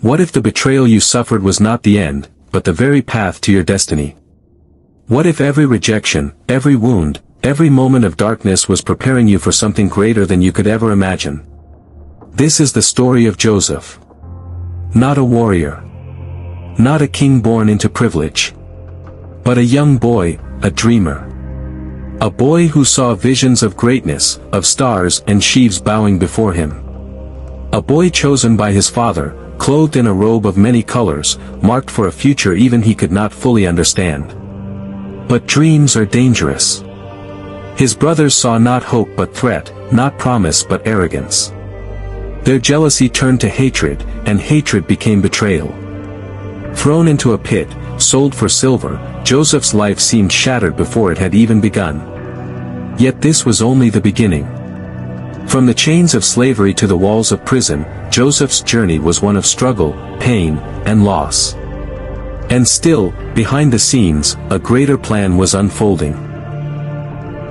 What if the betrayal you suffered was not the end, but the very path to your destiny? What if every rejection, every wound, every moment of darkness was preparing you for something greater than you could ever imagine? This is the story of Joseph. Not a warrior. Not a king born into privilege. But a young boy, a dreamer. A boy who saw visions of greatness, of stars and sheaves bowing before him. A boy chosen by his father, clothed in a robe of many colors, marked for a future even he could not fully understand. But dreams are dangerous. His brothers saw not hope but threat, not promise but arrogance. Their jealousy turned to hatred, and hatred became betrayal. Thrown into a pit, sold for silver, Joseph's life seemed shattered before it had even begun. Yet this was only the beginning. From the chains of slavery to the walls of prison, Joseph's journey was one of struggle, pain, and loss. And still, behind the scenes, a greater plan was unfolding.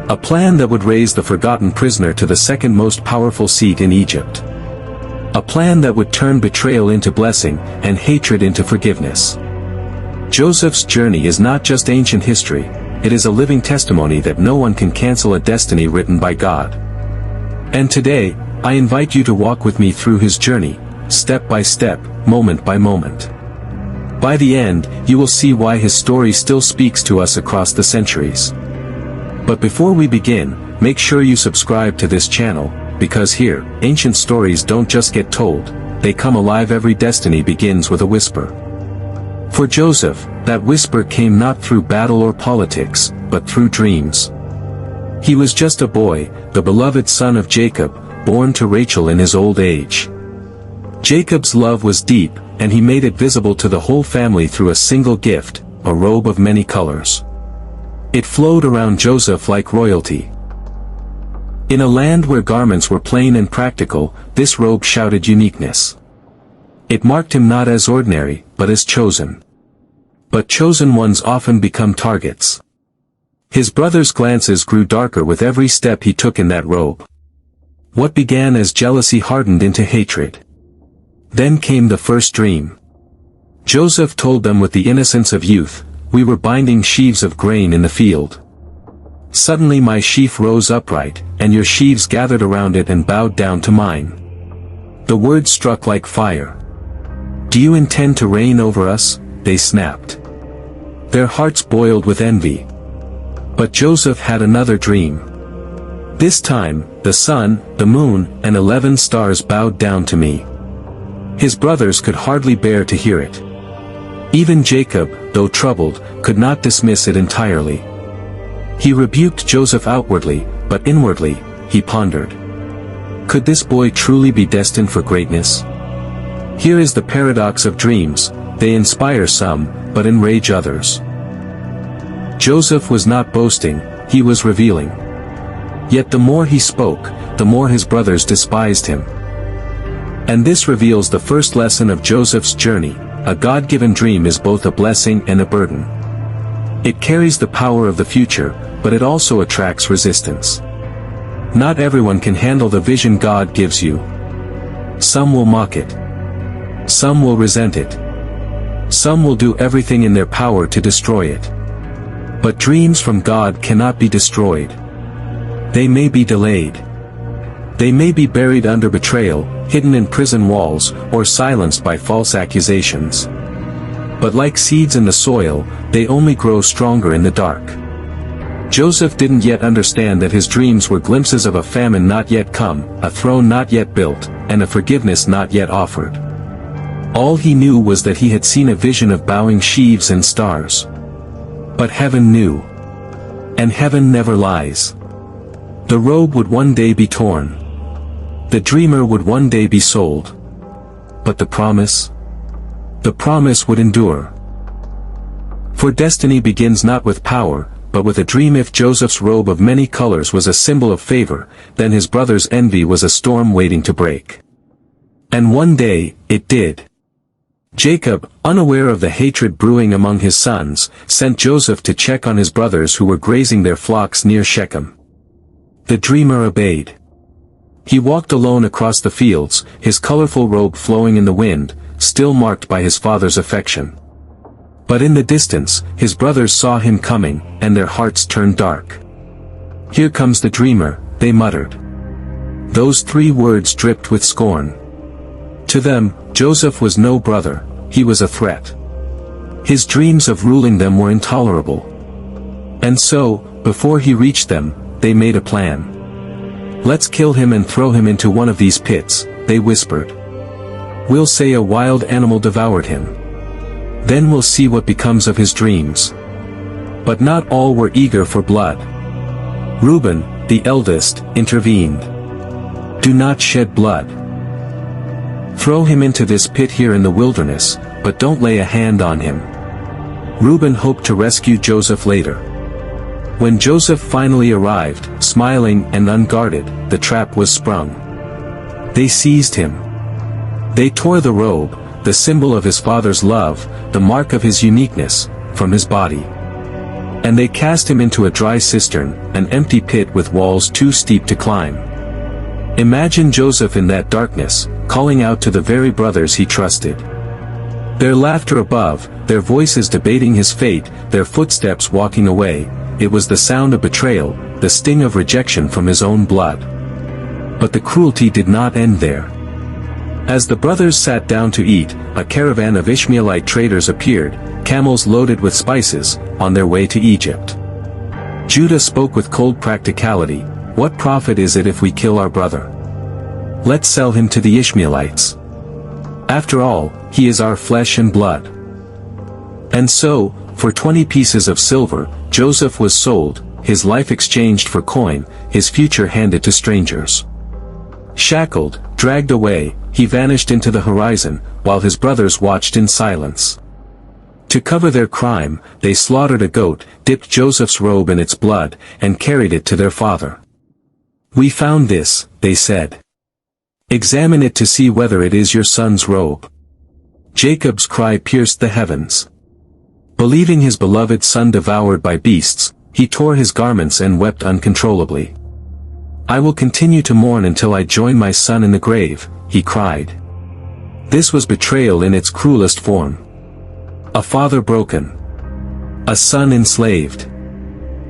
A plan that would raise the forgotten prisoner to the second most powerful seat in Egypt. A plan that would turn betrayal into blessing, and hatred into forgiveness. Joseph's journey is not just ancient history, it is a living testimony that no one can cancel a destiny written by God. And today, I invite you to walk with me through his journey, step by step, moment by moment. By the end, you will see why his story still speaks to us across the centuries. But before we begin, make sure you subscribe to this channel, because here, ancient stories don't just get told, they come alive. Every destiny begins with a whisper. For Joseph, that whisper came not through battle or politics, but through dreams. He was just a boy, the beloved son of Jacob, born to Rachel in his old age. Jacob's love was deep, and he made it visible to the whole family through a single gift, a robe of many colors. It flowed around Joseph like royalty. In a land where garments were plain and practical, this robe shouted uniqueness. It marked him not as ordinary, but as chosen. But chosen ones often become targets. His brothers' glances grew darker with every step he took in that robe. What began as jealousy hardened into hatred. Then came the first dream. Joseph told them with the innocence of youth, "We were binding sheaves of grain in the field. Suddenly my sheaf rose upright, and your sheaves gathered around it and bowed down to mine." The words struck like fire. "Do you intend to reign over us?" they snapped. Their hearts boiled with envy. But Joseph had another dream. "This time, the sun, the moon, and 11 stars bowed down to me." His brothers could hardly bear to hear it. Even Jacob, though troubled, could not dismiss it entirely. He rebuked Joseph outwardly, but inwardly, he pondered. Could this boy truly be destined for greatness? Here is the paradox of dreams, they inspire some, but enrage others. Joseph was not boasting, he was revealing. Yet the more he spoke, the more his brothers despised him. And this reveals the first lesson of Joseph's journey: a God-given dream is both a blessing and a burden. It carries the power of the future, but it also attracts resistance. Not everyone can handle the vision God gives you. Some will mock it. Some will resent it. Some will do everything in their power to destroy it. But dreams from God cannot be destroyed. They may be delayed. They may be buried under betrayal, hidden in prison walls, or silenced by false accusations. But like seeds in the soil, they only grow stronger in the dark. Joseph didn't yet understand that his dreams were glimpses of a famine not yet come, a throne not yet built, and a forgiveness not yet offered. All he knew was that he had seen a vision of bowing sheaves and stars. But heaven knew. And heaven never lies. The robe would one day be torn. The dreamer would one day be sold. But the promise? The promise would endure. For destiny begins not with power, but with a dream. If Joseph's robe of many colors was a symbol of favor, then his brother's envy was a storm waiting to break. And one day, it did. Jacob, unaware of the hatred brewing among his sons, sent Joseph to check on his brothers who were grazing their flocks near Shechem. The dreamer obeyed. He walked alone across the fields, his colorful robe flowing in the wind, still marked by his father's affection. But in the distance, his brothers saw him coming, and their hearts turned dark. "Here comes the dreamer," they muttered. Those 3 words dripped with scorn. To them, Joseph was no brother, he was a threat. His dreams of ruling them were intolerable. And so, before he reached them, they made a plan. "Let's kill him and throw him into one of these pits," they whispered. "We'll say a wild animal devoured him. Then we'll see what becomes of his dreams." But not all were eager for blood. Reuben, the eldest, intervened. "Do not shed blood. Throw him into this pit here in the wilderness, but don't lay a hand on him." Reuben hoped to rescue Joseph later. When Joseph finally arrived, smiling and unguarded, the trap was sprung. They seized him. They tore the robe, the symbol of his father's love, the mark of his uniqueness, from his body. And they cast him into a dry cistern, an empty pit with walls too steep to climb. Imagine Joseph in that darkness, calling out to the very brothers he trusted. Their laughter above, their voices debating his fate, their footsteps walking away. It was the sound of betrayal, the sting of rejection from his own blood. But the cruelty did not end there. As the brothers sat down to eat, a caravan of Ishmaelite traders appeared, camels loaded with spices, on their way to Egypt. Judah spoke with cold practicality, "What profit is it if we kill our brother? Let's sell him to the Ishmaelites. After all, he is our flesh and blood." And so, for 20 pieces of silver, Joseph was sold, his life exchanged for coin, his future handed to strangers. Shackled, dragged away, he vanished into the horizon, while his brothers watched in silence. To cover their crime, they slaughtered a goat, dipped Joseph's robe in its blood, and carried it to their father. "We found this," they said. "Examine it to see whether it is your son's robe." Jacob's cry pierced the heavens. Believing his beloved son devoured by beasts, he tore his garments and wept uncontrollably. "I will continue to mourn until I join my son in the grave," he cried. This was betrayal in its cruelest form. A father broken. A son enslaved.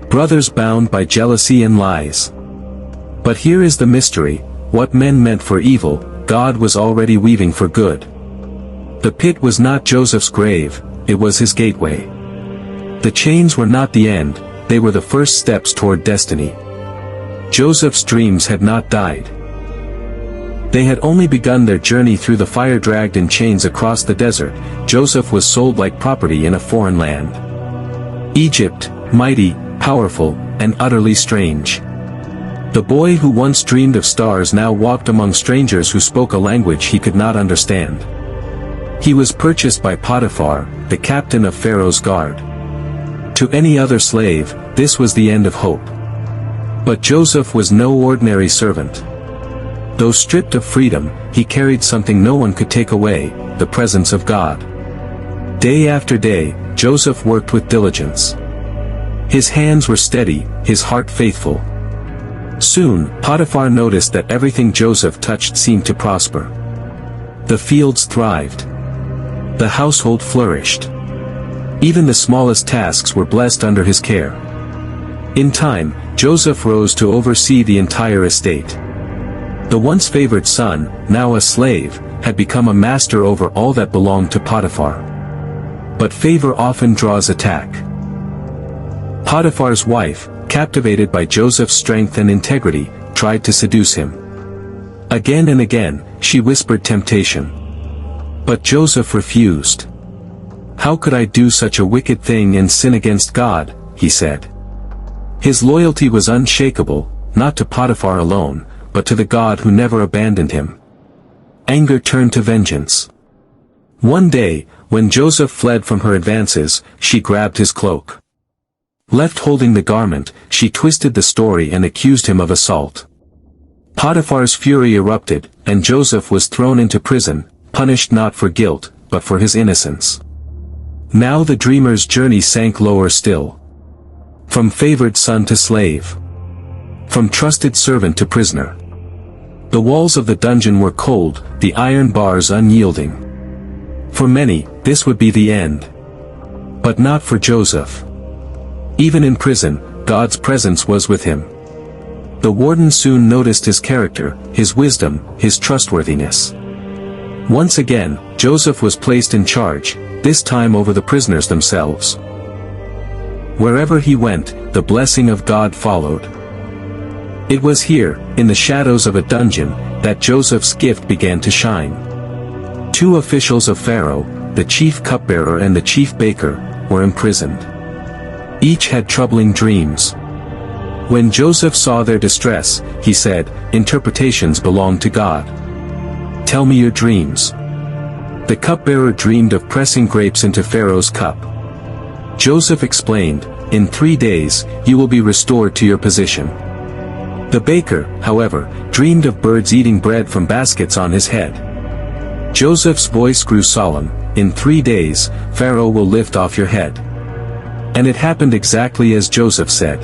Brothers bound by jealousy and lies. But here is the mystery: what men meant for evil, God was already weaving for good. The pit was not Joseph's grave, it was his gateway. The chains were not the end, they were the first steps toward destiny. Joseph's dreams had not died. They had only begun their journey through the fire. Dragged in chains across the desert, Joseph was sold like property in a foreign land. Egypt, mighty, powerful, and utterly strange. The boy who once dreamed of stars now walked among strangers who spoke a language he could not understand. He was purchased by Potiphar, the captain of Pharaoh's guard. To any other slave, this was the end of hope. But Joseph was no ordinary servant. Though stripped of freedom, he carried something no one could take away, the presence of God. Day after day, Joseph worked with diligence. His hands were steady, his heart faithful. Soon, Potiphar noticed that everything Joseph touched seemed to prosper. The fields thrived. The household flourished. Even the smallest tasks were blessed under his care. In time, Joseph rose to oversee the entire estate. The once favored son, now a slave, had become a master over all that belonged to Potiphar. But favor often draws attack. Potiphar's wife, captivated by Joseph's strength and integrity, tried to seduce him. Again and again, she whispered temptation. But Joseph refused. "How could I do such a wicked thing and sin against God?" he said. His loyalty was unshakable, not to Potiphar alone, but to the God who never abandoned him. Anger turned to vengeance. One day, when Joseph fled from her advances, she grabbed his cloak. Left holding the garment, she twisted the story and accused him of assault. Potiphar's fury erupted, and Joseph was thrown into prison, punished not for guilt, but for his innocence. Now the dreamer's journey sank lower still. From favored son to slave. From trusted servant to prisoner. The walls of the dungeon were cold, the iron bars unyielding. For many, this would be the end. But not for Joseph. Even in prison, God's presence was with him. The warden soon noticed his character, his wisdom, his trustworthiness. Once again, Joseph was placed in charge, this time over the prisoners themselves. Wherever he went, the blessing of God followed. It was here, in the shadows of a dungeon, that Joseph's gift began to shine. 2 officials of Pharaoh, the chief cupbearer and the chief baker, were imprisoned. Each had troubling dreams. When Joseph saw their distress, he said, "Interpretations belong to God. Tell me your dreams." The cupbearer dreamed of pressing grapes into Pharaoh's cup. Joseph explained, "In 3 days, you will be restored to your position." The baker, however, dreamed of birds eating bread from baskets on his head. Joseph's voice grew solemn, "In 3 days, Pharaoh will lift off your head." And it happened exactly as Joseph said.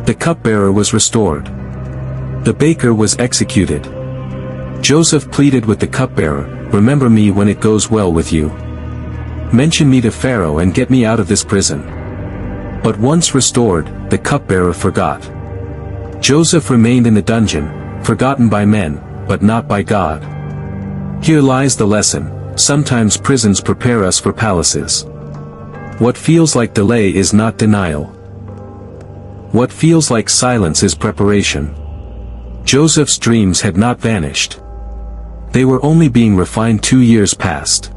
The cupbearer was restored. The baker was executed. Joseph pleaded with the cupbearer, "Remember me when it goes well with you. Mention me to Pharaoh and get me out of this prison." But once restored, the cupbearer forgot. Joseph remained in the dungeon, forgotten by men, but not by God. Here lies the lesson: sometimes prisons prepare us for palaces. What feels like delay is not denial. What feels like silence is preparation. Joseph's dreams had not vanished. They were only being refined 2 years past.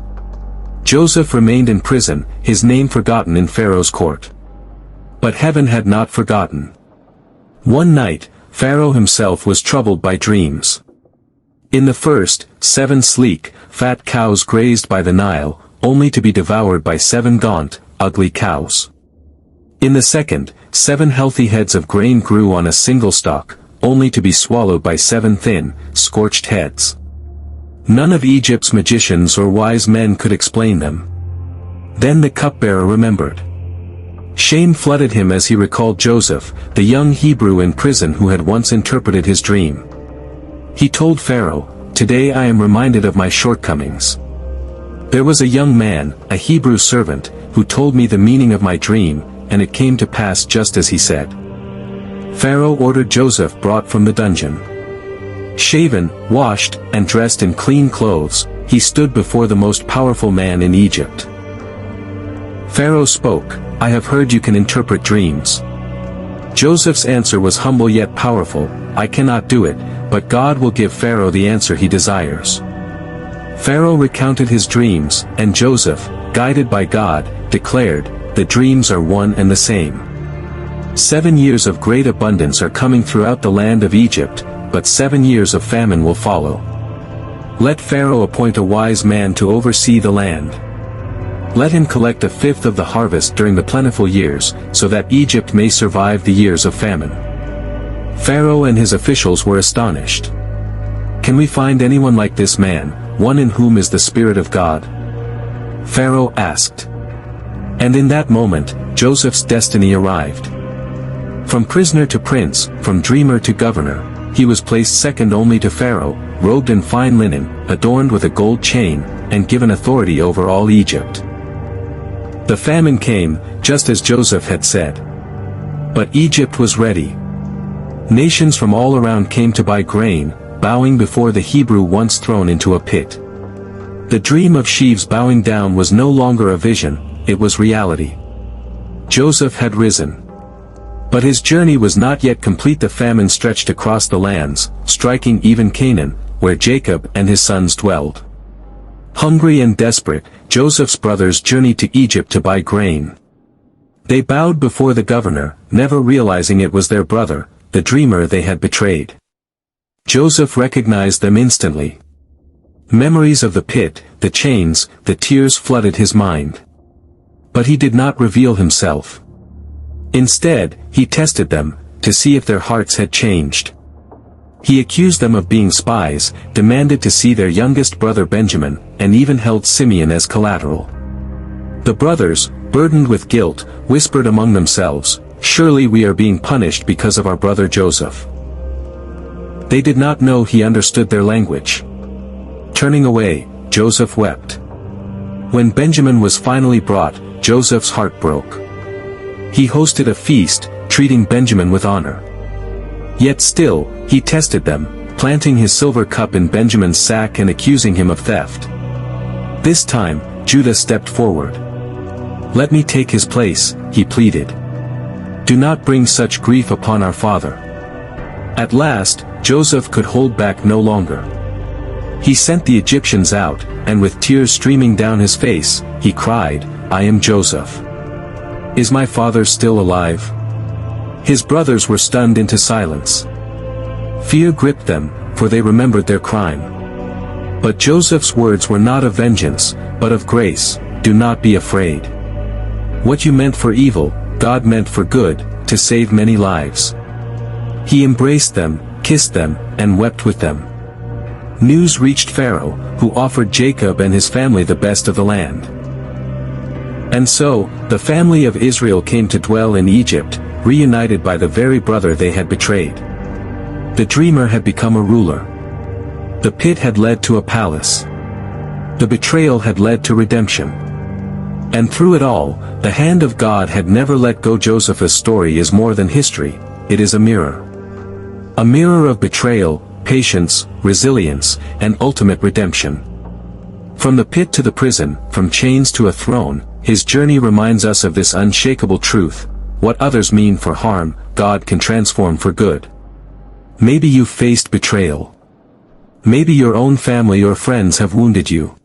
Joseph remained in prison, his name forgotten in Pharaoh's court. But heaven had not forgotten. One night, Pharaoh himself was troubled by dreams. In the first, 7 sleek, fat cows grazed by the Nile, only to be devoured by 7 gaunt, ugly cows. In the second, 7 healthy heads of grain grew on a single stalk, only to be swallowed by 7 thin, scorched heads. None of Egypt's magicians or wise men could explain them. Then the cupbearer remembered. Shame flooded him as he recalled Joseph, the young Hebrew in prison who had once interpreted his dream. He told Pharaoh, "Today I am reminded of my shortcomings. There was a young man, a Hebrew servant, who told me the meaning of my dream, and it came to pass just as he said." Pharaoh ordered Joseph brought from the dungeon. Shaven, washed, and dressed in clean clothes, he stood before the most powerful man in Egypt. Pharaoh spoke, "I have heard you can interpret dreams." Joseph's answer was humble yet powerful, "I cannot do it, but God will give Pharaoh the answer he desires." Pharaoh recounted his dreams, and Joseph, guided by God, declared, "The dreams are one and the same. 7 years of great abundance are coming throughout the land of Egypt, but 7 years of famine will follow. Let Pharaoh appoint a wise man to oversee the land. Let him collect 1/5 of the harvest during the plentiful years, so that Egypt may survive the years of famine." Pharaoh and his officials were astonished. "Can we find anyone like this man, one in whom is the Spirit of God?" Pharaoh asked. And in that moment, Joseph's destiny arrived. From prisoner to prince, from dreamer to governor, he was placed second only to Pharaoh, robed in fine linen, adorned with a gold chain, and given authority over all Egypt. The famine came, just as Joseph had said. But Egypt was ready. Nations from all around came to buy grain, bowing before the Hebrew once thrown into a pit. The dream of sheaves bowing down was no longer a vision, it was reality. Joseph had risen. But his journey was not yet complete. The famine stretched across the lands, striking even Canaan, where Jacob and his sons dwelled. Hungry and desperate, Joseph's brothers journeyed to Egypt to buy grain. They bowed before the governor, never realizing it was their brother, the dreamer they had betrayed. Joseph recognized them instantly. Memories of the pit, the chains, the tears flooded his mind. But he did not reveal himself. Instead, he tested them, to see if their hearts had changed. He accused them of being spies, demanded to see their youngest brother Benjamin, and even held Simeon as collateral. The brothers, burdened with guilt, whispered among themselves, "Surely we are being punished because of our brother Joseph." They did not know he understood their language. Turning away, Joseph wept. When Benjamin was finally brought, Joseph's heart broke. He hosted a feast, treating Benjamin with honor. Yet still, he tested them, planting his silver cup in Benjamin's sack and accusing him of theft. This time, Judah stepped forward. "Let me take his place," he pleaded. "Do not bring such grief upon our father." At last, Joseph could hold back no longer. He sent the Egyptians out, and with tears streaming down his face, he cried, "I am Joseph. Is my father still alive?" His brothers were stunned into silence. Fear gripped them, for they remembered their crime. But Joseph's words were not of vengeance, but of grace. "Do not be afraid. What you meant for evil, God meant for good, to save many lives." He embraced them, kissed them, and wept with them. News reached Pharaoh, who offered Jacob and his family the best of the land. And so, the family of Israel came to dwell in Egypt, reunited by the very brother they had betrayed. The dreamer had become a ruler. The pit had led to a palace. The betrayal had led to redemption. And through it all, the hand of God had never let go. Joseph's story is more than history, it is a mirror. A mirror of betrayal, patience, resilience, and ultimate redemption. From the pit to the prison, from chains to a throne, his journey reminds us of this unshakable truth: what others mean for harm, God can transform for good. Maybe you've faced betrayal. Maybe your own family or friends have wounded you.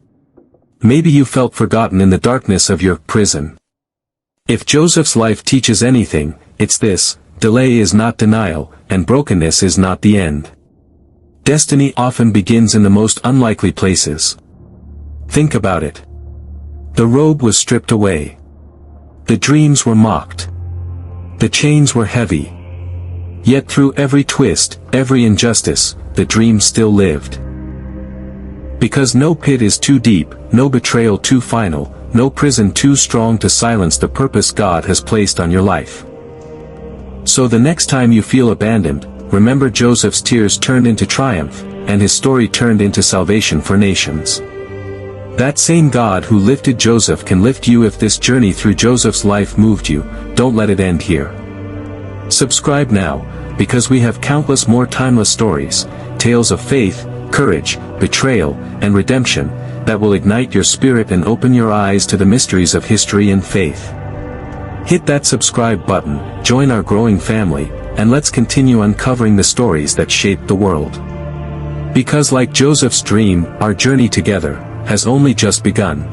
Maybe you felt forgotten in the darkness of your prison. If Joseph's life teaches anything, it's this: delay is not denial, and brokenness is not the end. Destiny often begins in the most unlikely places. Think about it. The robe was stripped away. The dreams were mocked. The chains were heavy. Yet through every twist, every injustice, the dream still lived. Because no pit is too deep, no betrayal too final, no prison too strong to silence the purpose God has placed on your life. So the next time you feel abandoned, remember Joseph's tears turned into triumph, and his story turned into salvation for nations. That same God who lifted Joseph can lift you. If this journey through Joseph's life moved you, don't let it end here. Subscribe now, because we have countless more timeless stories, tales of faith, courage, betrayal, and redemption, that will ignite your spirit and open your eyes to the mysteries of history and faith. Hit that subscribe button, join our growing family, and let's continue uncovering the stories that shaped the world. Because like Joseph's dream, our journey together has only just begun.